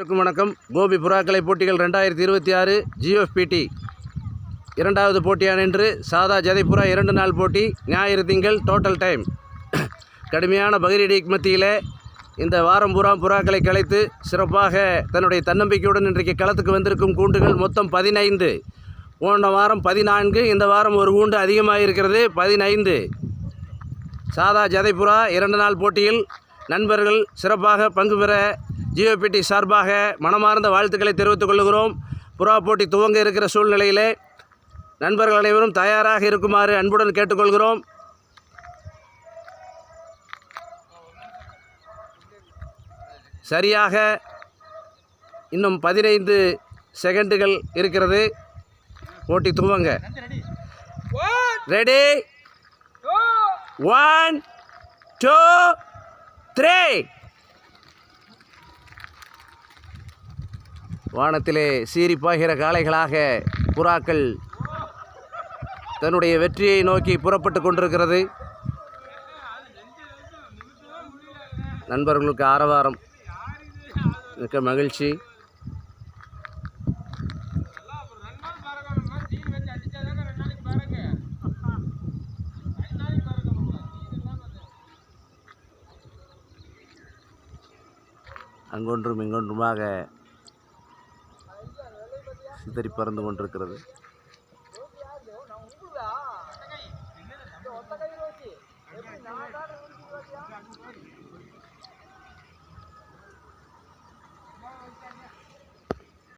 அனைவருக்கும் வணக்கம். கோபி புறாக்கலை போட்டிகள் 2026 GFPT இரண்டாவது போட்டியான இன்று சாதா ஜதைப்புறா 2 நாள் போட்டி, ஞாயிறு திங்கள் டோட்டல் டைம். கடுமையான பகிரடிக்கு மத்தியில் இந்த வாரம் பூரா புறாக்களை கலைத்து சிறப்பாக தன்னுடைய தன்னம்பிக்கையுடன் இன்றைக்கு களத்துக்கு வந்திருக்கும் கூண்டுகள் மொத்தம் 15. போன வாரம் 14, இந்த வாரம் ஒரு கூண்டு அதிகமாக இருக்கிறது, 15. சாதா ஜதைப்புறா 2 நாள் போட்டியில் நண்பர்கள் சிறப்பாக பங்கு பெற GFPT சார்பாக மனமார்ந்த வாழ்த்துக்களை தெரிவித்துக் கொள்கிறோம். புறா போட்டி துவங்க இருக்கிற சூழ்நிலையிலே நண்பர்கள் அனைவரும் தயாராக இருக்குமாறு அன்புடன் கேட்டுக்கொள்கிறோம். சரியாக இன்னும் 15 செகண்டுகள் இருக்கிறது போட்டி துவங்க. ரெடி, 1 2 3. வானத்திலே சீறிப்பாகிற காளைகளாக புறாக்கள் தன்னுடைய வெற்றியை நோக்கி புறப்பட்டு கொண்டிருக்கிறது. நண்பர்களுக்கு ஆரவாரம், மிக்க மகிழ்ச்சி. அங்கொன்றும் இங்கொன்றுமாக சிதறி பறந்து கொண்டிருக்கிறது.